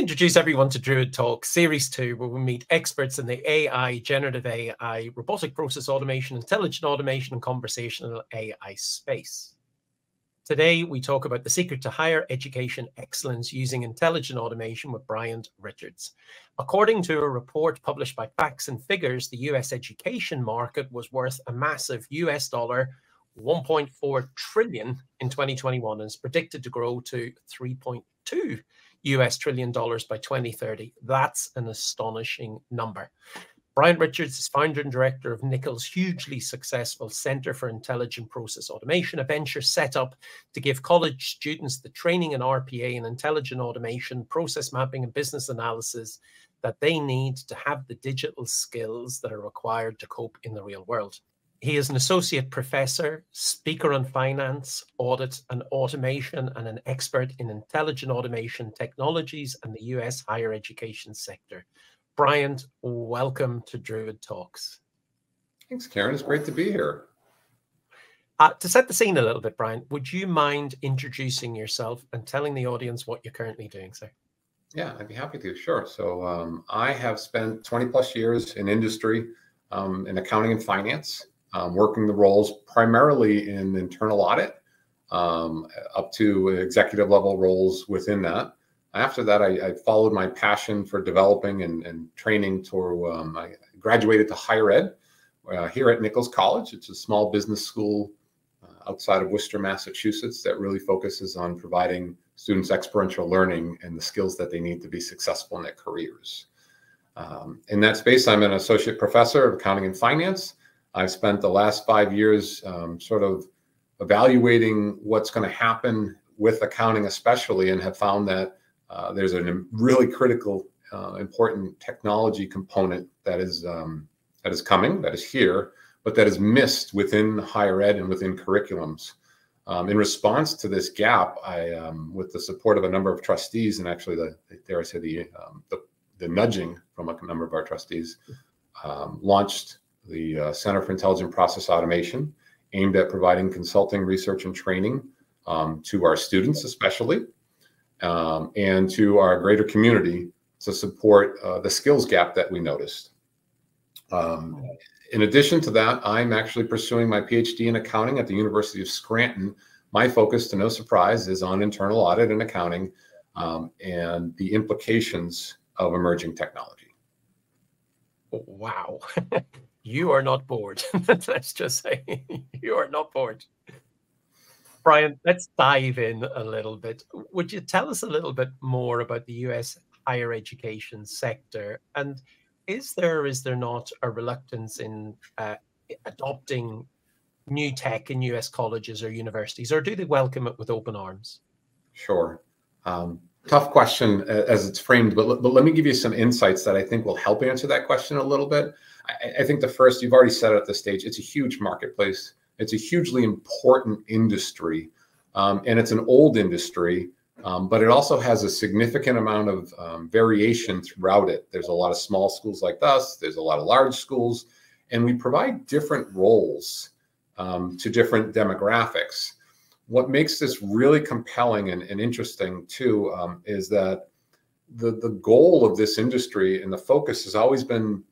introduce everyone to DRUID Talks, Series 2, where we meet experts in the AI, generative AI, robotic process automation, intelligent automation, and conversational AI space. Today, we talk about the secret to higher education excellence using intelligent automation with Bryant Richards. According to a report published by Facts and Figures, the US education market was worth a massive $1.4 trillion in 2021 and is predicted to grow to $3.2 trillion by 2030. That's an astonishing number. Bryant Richards is founder and director of Nichols' hugely successful Center for Intelligent Process Automation, a venture set up to give college students the training in RPA and intelligent automation, process mapping, and business analysis that they need to have the digital skills that are required to cope in the real world. He is an associate professor, speaker on finance, audit, and automation, and an expert in intelligent automation technologies and the US higher education sector. Bryant, welcome to DRUID Talks. Thanks, Kieran. It's great to be here. To set the scene a little bit, Bryant, would you mind introducing yourself and telling the audience what you're currently doing, sir? Yeah, I'd be happy to. Sure. So I have spent 20 plus years in industry, in accounting and finance. Working the roles primarily in internal audit, up to executive level roles within that. After that, I followed my passion for developing and training to, I graduated to higher ed here at Nichols College. It's a small business school outside of Worcester, Massachusetts, that really focuses on providing students experiential learning and the skills that they need to be successful in their careers. In that space, I'm an associate professor of accounting and finance. I've spent the last 5 years sort of evaluating what's going to happen with accounting especially, and have found that there's a really critical, important technology component that is coming, that is here, but that is missed within higher ed and within curriculums. In response to this gap, I, with the support of a number of trustees, and actually dare I say the nudging from a number of our trustees, launched the Center for Intelligent Process Automation, aimed at providing consulting, research, and training to our students especially, and to our greater community to support the skills gap that we noticed. In addition to that, I'm actually pursuing my PhD in accounting at the University of Scranton. My focus, to no surprise, is on internal audit and accounting and the implications of emerging technology. Wow. You are not bored. Let's just say you are not bored. Bryant, let's dive in a little bit. Would you tell us a little bit more about the US higher education sector? And is there or is there not a reluctance in adopting new tech in US colleges or universities, or do they welcome it with open arms? Sure. Tough question as it's framed, but let me give you some insights that I think will help answer that question a little bit. I think the first, you've already said it at this stage, it's a huge marketplace. It's a hugely important industry, and it's an old industry, but it also has a significant amount of variation throughout it. There's a lot of small schools like us, there's a lot of large schools, and we provide different roles to different demographics. What makes this really compelling and interesting too is that the goal of this industry and the focus has always been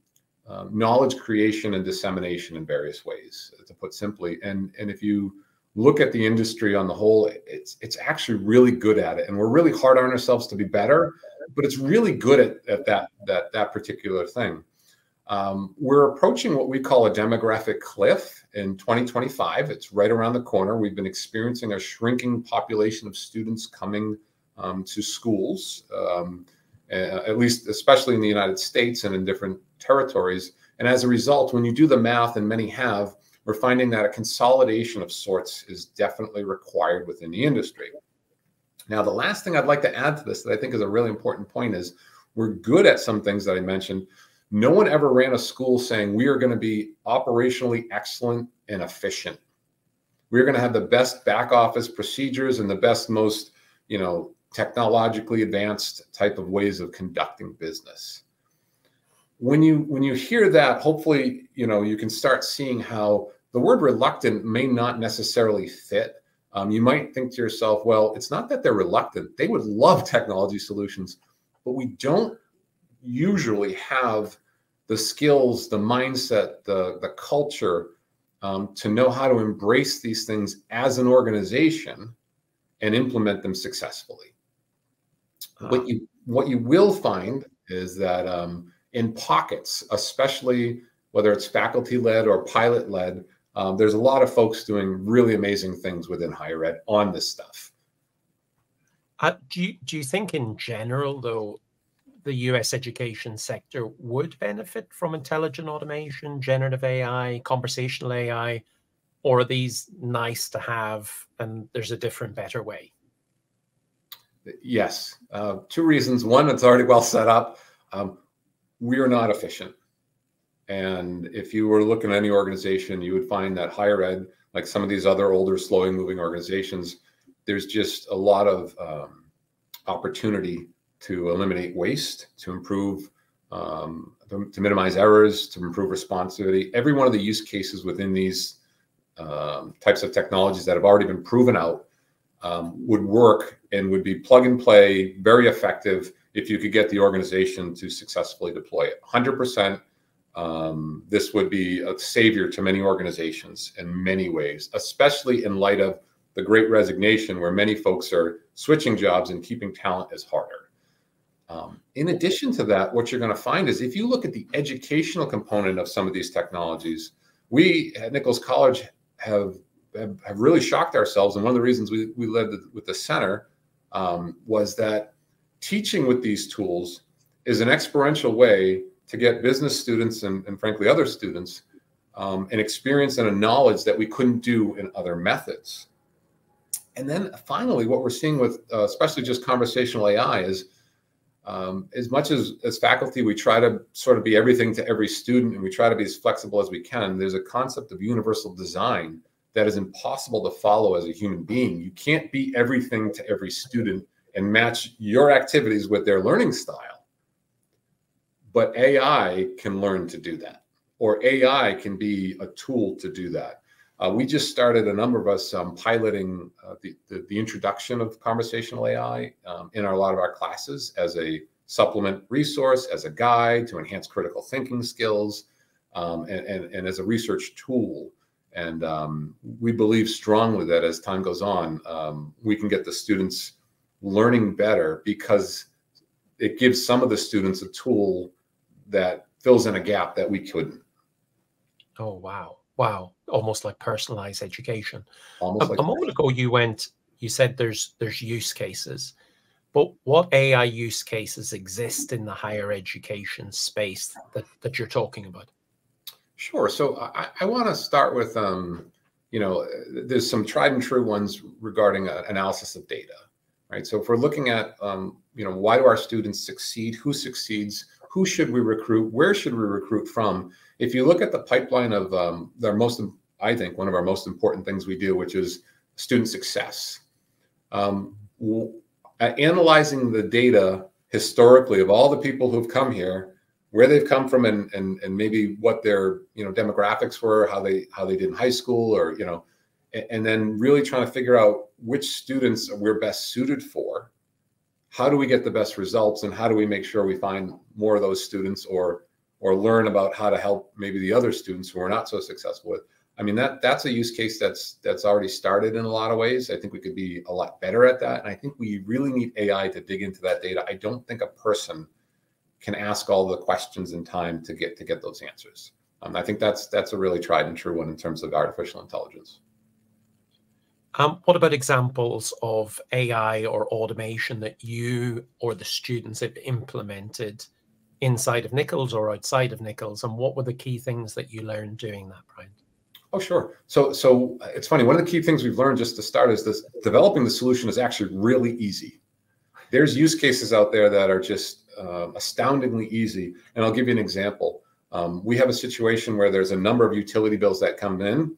knowledge creation and dissemination in various ways, to put simply. And if you look at the industry on the whole, it's actually really good at it. And we're really hard on ourselves to be better, but it's really good at that particular thing. We're approaching what we call a demographic cliff in 2025. It's right around the corner. We've been experiencing a shrinking population of students coming to schools, at least, especially in the United States and in different territories. And as a result, when you do the math, and many have, we're finding that a consolidation of sorts is definitely required within the industry. Now, the last thing I'd like to add to this that I think is a really important point is we're good at some things that I mentioned. No one ever ran a school saying we are going to be operationally excellent and efficient. We're going to have the best back office procedures and the best, most, technologically advanced type of ways of conducting business. When you hear that, hopefully, you can start seeing how the word reluctant may not necessarily fit. You might think to yourself, well, it's not that they're reluctant. They would love technology solutions, but we don't usually have the skills, the mindset, the culture to know how to embrace these things as an organization and implement them successfully. What you will find is that in pockets, especially whether it's faculty-led or pilot-led, there's a lot of folks doing really amazing things within higher ed on this stuff. Do you think in general, though, the US education sector would benefit from intelligent automation, generative AI, conversational AI, or are these nice to have and there's a different, better way? Yes, two reasons. One, it's already well set up. We are not efficient. And if you were looking at any organization, you would find that higher ed, like some of these other older, slowly moving organizations, there's just a lot of opportunity to eliminate waste, to improve, to minimize errors, to improve responsivity. Every one of the use cases within these types of technologies that have already been proven out would work and would be plug and play, very effective if you could get the organization to successfully deploy it. 100%. This would be a savior to many organizations in many ways, especially in light of the Great Resignation, where many folks are switching jobs and keeping talent is harder. In addition to that, what you're going to find is if you look at the educational component of some of these technologies, we at Nichols College have really shocked ourselves. And one of the reasons we led with the center was that teaching with these tools is an experiential way to get business students and frankly other students an experience and a knowledge that we couldn't do in other methods. And then finally, what we're seeing with especially just conversational AI is as much as faculty, we try to sort of be everything to every student and we try to be as flexible as we can. There's a concept of universal design that is impossible to follow as a human being. You can't be everything to every student and match your activities with their learning style. But AI can learn to do that, or AI can be a tool to do that. We just started, a number of us, piloting the introduction of conversational AI in a lot of our classes as a supplement resource, as a guide to enhance critical thinking skills, and as a research tool. And we believe strongly that as time goes on, we can get the students learning better because it gives some of the students a tool that fills in a gap that we couldn't. Oh, wow. Wow. Almost like personalized education. Almost like a moment ago, you said there's use cases, but what AI use cases exist in the higher education space that you're talking about? Sure. So I want to start with, there's some tried and true ones regarding analysis of data, right? So if we're looking at, why do our students succeed? Who succeeds? Who should we recruit? Where should we recruit from? If you look at the pipeline of I think one of our most important things we do, which is student success, analyzing the data historically of all the people who've come here, where they've come from, and maybe what their demographics were, how they did in high school, or and then really trying to figure out which students we're best suited for. How do we get the best results, and how do we make sure we find more of those students, or learn about how to help maybe the other students who are not so successful with? I mean, that's a use case that's already started in a lot of ways. I think we could be a lot better at that, and I think we really need AI to dig into that data. I don't think a person can ask all the questions in time to get those answers. I think that's a really tried and true one in terms of artificial intelligence. What about examples of AI or automation that you or the students have implemented inside of Nichols or outside of Nichols? And what were the key things that you learned doing that, Bryant? Oh, sure. So it's funny. One of the key things we've learned just to start is this: developing the solution is actually really easy. There's use cases out there that are just astoundingly easy. And I'll give you an example. We have a situation where there's a number of utility bills that come in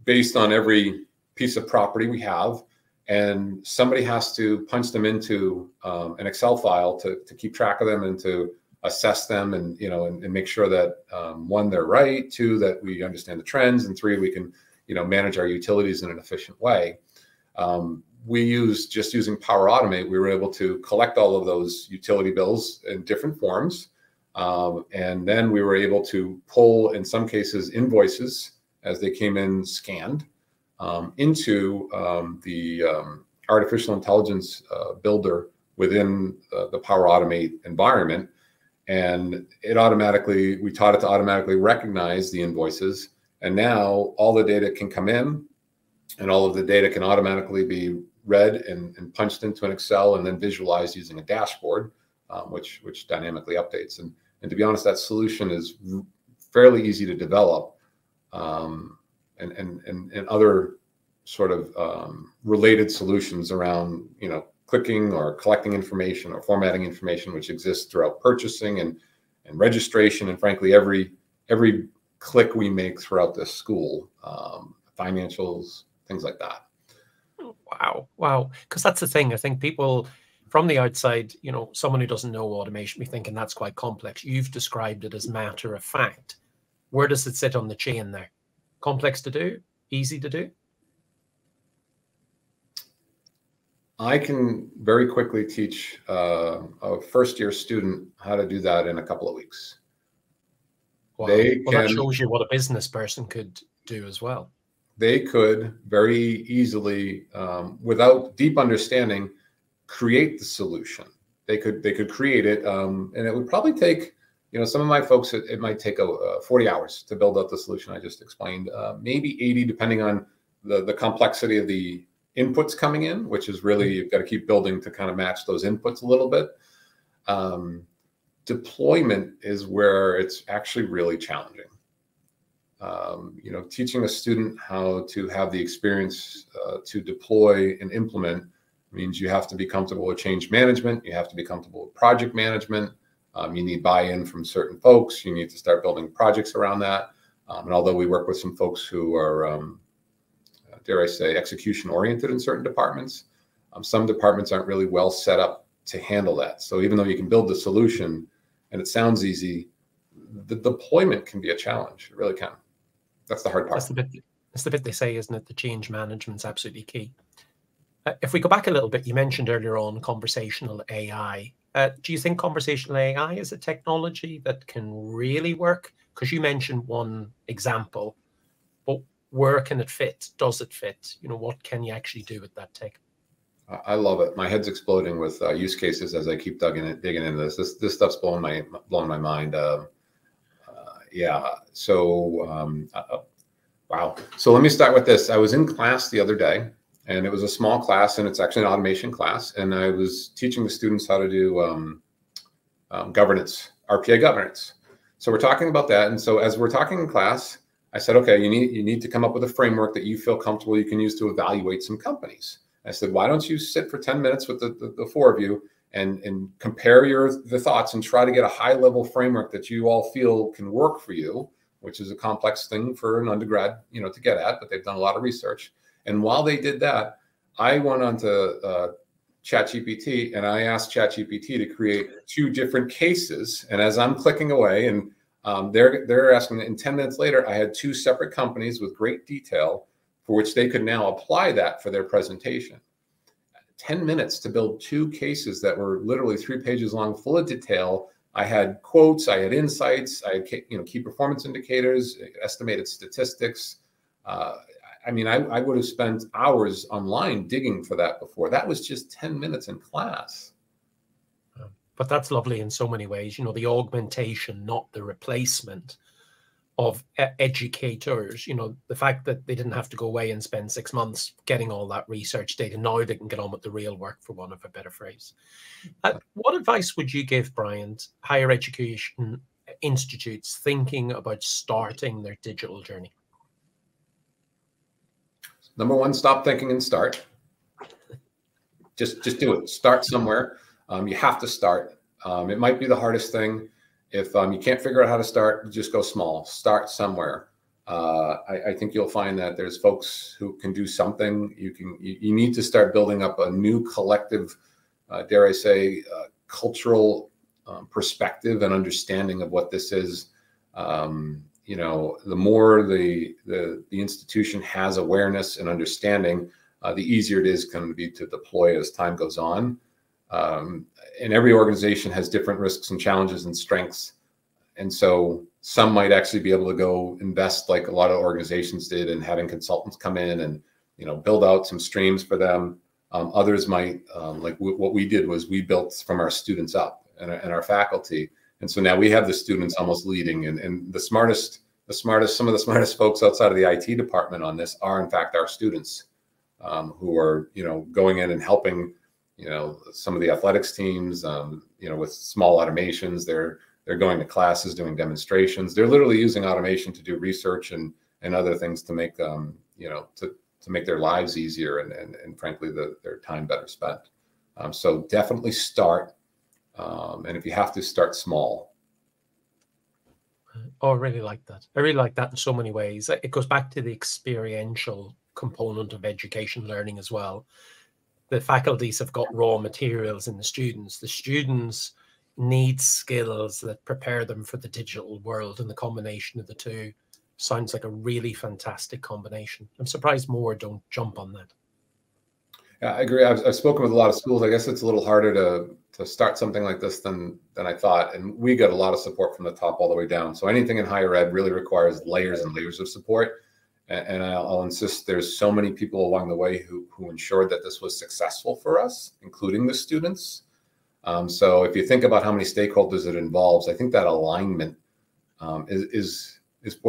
based on every piece of property we have, and somebody has to punch them into an Excel file to keep track of them and to assess them, and and make sure that one, they're right, two, that we understand the trends, and three, we can manage our utilities in an efficient way. we used, just using Power Automate, we were able to collect all of those utility bills in different forms. And then we were able to pull, in some cases, invoices as they came in scanned into the artificial intelligence builder within the Power Automate environment. And it automatically, we taught it to automatically recognize the invoices. And now all the data can come in, and all of the data can automatically be read and punched into an Excel and then visualized using a dashboard, which dynamically updates. And to be honest, that solution is fairly easy to develop, and other sort of related solutions around, you know, clicking or collecting information or formatting information, which exists throughout purchasing and registration, and frankly, every click we make throughout this school, financials, things like that. Wow. Because that's the thing. I think people from the outside, you know, someone who doesn't know automation be thinking that's quite complex. You've described it as matter of fact. Where does it sit on the chain there? Complex to do? Easy to do? I can very quickly teach a first-year student how to do that in a couple of weeks. Wow. That shows you what a business person could do as well. They could very easily, without deep understanding, create the solution. They could create it, and it would probably take, you know, some of my folks, it might take 40 hours to build out the solution I just explained, maybe 80, depending on the complexity of the inputs coming in, which is really, you've got to keep building to kind of match those inputs a little bit. Deployment is where it's actually really challenging. You know, teaching a student how to have the experience to deploy and implement means you have to be comfortable with change management. You have to be comfortable with project management. You need buy-in from certain folks. You need to start building projects around that. And although we work with some folks who are, dare I say, execution oriented in certain departments, some departments aren't really well set up to handle that. So even though you can build the solution and it sounds easy, the deployment can be a challenge. It really can. That's the hard part. That's the bit they say, isn't it? The change management's absolutely key. If we go back a little bit, you mentioned earlier on conversational AI. Do you think conversational AI is a technology that can really work? Because you mentioned one example, but where can it fit? Does it fit? You know, what can you actually do with that tech? I love it. My head's exploding with use cases as I keep digging into this. This stuff's blowing my mind. Yeah. So, wow. So let me start with this. I was in class the other day, and it was a small class, and it's actually an automation class. And I was teaching the students how to do governance, RPA governance. So we're talking about that. And so as we're talking in class, I said, okay, you need to come up with a framework that you feel comfortable you can use to evaluate some companies. I said, why don't you sit for 10 minutes with the four of you and compare the thoughts and try to get a high level framework that you all feel can work for you, which is a complex thing for an undergrad, you know, to get at, but they've done a lot of research. And while they did that, I went on to ChatGPT and I asked ChatGPT to create 2 different cases. And as I'm clicking away, and they're asking, and 10 minutes later, I had 2 separate companies with great detail for which they could now apply that for their presentation. 10 minutes to build 2 cases that were literally 3 pages long, full of detail. I had quotes, I had insights, I had, you know, key performance indicators, estimated statistics. I mean, I would have spent hours online digging for that before. That was just 10 minutes in class. But that's lovely in so many ways. You know, the augmentation, not the replacement of educators. You know, the fact that they didn't have to go away and spend 6 months getting all that research data. Now they can get on with the real work, for want of a better phrase. What advice would you give, Bryant, higher education institutes thinking about starting their digital journey? Number 1, stop thinking and start. Just do it. Start somewhere. You have to start. It might be the hardest thing. If you can't figure out how to start, just go small. Start somewhere. I think you'll find that there's folks who can do something. You need to start building up a new collective, dare I say, cultural perspective and understanding of what this is. You know, the more the institution has awareness and understanding, the easier it is going to be to deploy as time goes on. And every organization has different risks and challenges and strengths. And so some might actually be able to go invest like a lot of organizations did in having consultants come in and, build out some streams for them. Others might, like what we did was we built from our students up and our faculty. And so now we have the students almost leading, and some of the smartest folks outside of the IT department on this are in fact our students, who are, going in and helping, some of the athletics teams, with small automations. They're going to classes, doing demonstrations. They're literally using automation to do research and other things to make to make their lives easier and frankly their time better spent. So definitely start, and if you have to, start small. Oh, I really like that. I really like that in so many ways. It goes back to the experiential component of education learning as well. The faculties have got raw materials in the students. The students need skills that prepare them for the digital world, and the combination of the two sounds like a really fantastic combination. I'm surprised more don't jump on that. Yeah, I agree. I've spoken with a lot of schools. I guess it's a little harder to start something like this than I thought. And we got a lot of support from the top all the way down. So anything in higher ed really requires layers and layers of support. And I'll insist there's so many people along the way who ensured that this was successful for us, including the students. So if you think about how many stakeholders it involves, I think that alignment is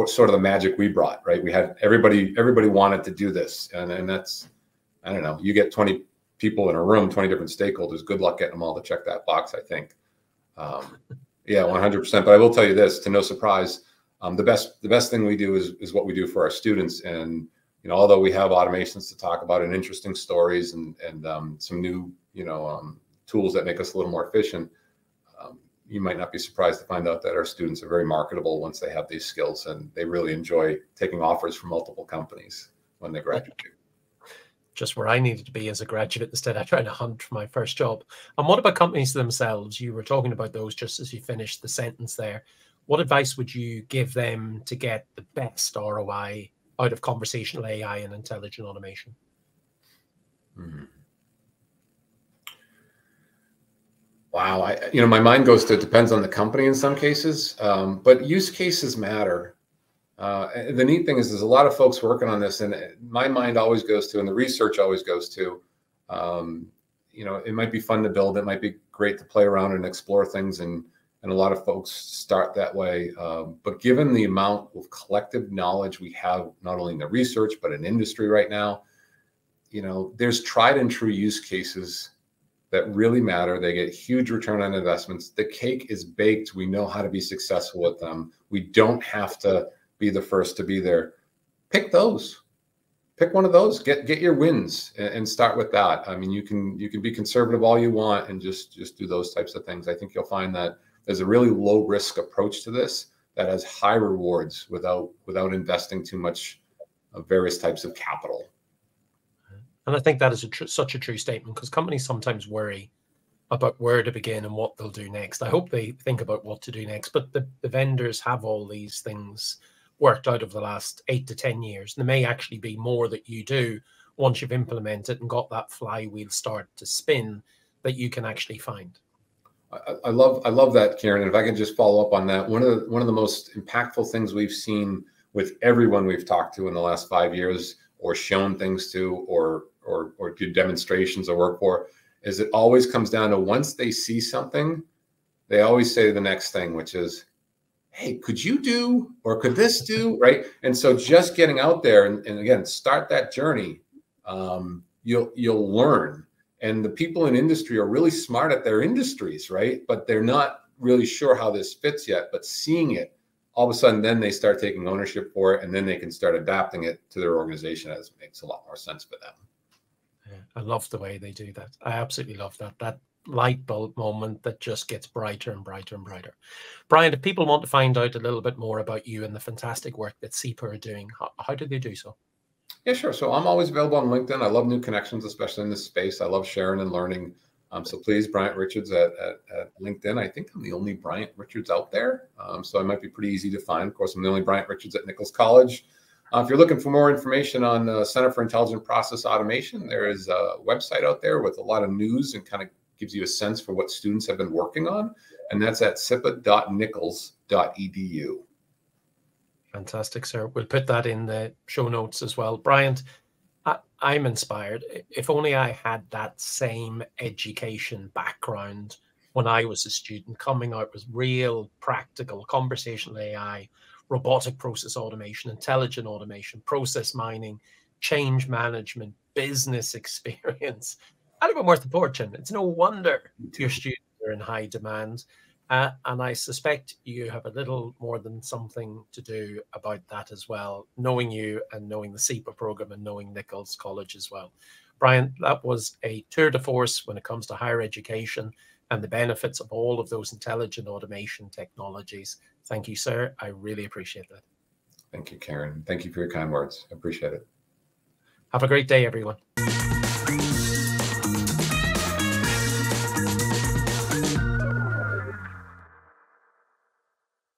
sort of the magic we brought, right? We had everybody wanted to do this. And that's, I don't know, you get 20 people in a room, 20 different stakeholders. Good luck getting them all to check that box, I think. Yeah, 100%. But I will tell you this, to no surprise, the best thing we do is what we do for our students. And, although we have automations to talk about and interesting stories and some new, tools that make us a little more efficient, you might not be surprised to find out that our students are very marketable once they have these skills, and they really enjoy taking offers from multiple companies when they graduate. Just where I needed to be as a graduate instead of trying to hunt for my first job. And what about companies themselves? You were talking about those just as you finished the sentence there. What advice would you give them to get the best ROI out of conversational AI and intelligent automation? Wow, my mind goes to it depends on the company in some cases, but use cases matter. The neat thing is there's a lot of folks working on this, and my mind always goes to, and the research always goes to, it might be fun to build. It might be great to play around and explore things, and a lot of folks start that way. But given the amount of collective knowledge we have, not only in the research, but in industry right now, there's tried and true use cases that really matter. They get huge return on investments. The cake is baked. We know how to be successful with them. We don't have to be the first to be there. Pick those. Pick one of those. Get your wins and start with that. I mean, you can be conservative all you want and just do those types of things. I think you'll find that there's a really low risk approach to this that has high rewards without investing too much of various types of capital. And I think that is such a true statement, because companies sometimes worry about where to begin and what they'll do next. I hope they think about what to do next, but the vendors have all these things worked out over the last 8 to 10 years. There may actually be more that you do once you've implemented and got that flywheel start to spin that you can actually find. I love that, Kieran. And if I can just follow up on that, one of the most impactful things we've seen with everyone we've talked to in the last 5 years, or shown things to, or do demonstrations or work for, is it always comes down to, once they see something, they always say the next thing, which is, hey, could you do, or could this do, right? And so just getting out there and again, start that journey, you'll learn. And the people in industry are really smart at their industries, right? But they're not really sure how this fits yet, but seeing it, all of a sudden, then they start taking ownership for it, and then they can start adapting it to their organization as it makes a lot more sense for them. Yeah, I love the way they do that. I absolutely love that light bulb moment that just gets brighter and brighter and brighter. Bryant, if people want to find out a little bit more about you and the fantastic work that CIPA are doing, how do they do so? Yeah, sure. So I'm always available on LinkedIn. I love new connections, especially in this space. I love sharing and learning. So please, Bryant Richards at LinkedIn. I think I'm the only Bryant Richards out there. So I might be pretty easy to find. Of course, I'm the only Bryant Richards at Nichols College. If you're looking for more information on the Center for Intelligent Process Automation, there is a website out there with a lot of news and kind of gives you a sense for what students have been working on. And that's at cipa.nichols.edu. Fantastic, sir. We'll put that in the show notes as well. Bryant, I'm inspired. If only I had that same education background when I was a student, coming out with real practical conversational AI, robotic process automation, intelligent automation, process mining, change management, business experience. I'd have been worth a fortune. It's no wonder your students are in high demand. And I suspect you have a little more than something to do about that as well, knowing you and knowing the CIPA program and knowing Nichols College as well. Bryant, that was a tour de force when it comes to higher education and the benefits of all of those intelligent automation technologies. Thank you, sir. I really appreciate that. Thank you, Kieran. Thank you for your kind words. I appreciate it. Have a great day, everyone.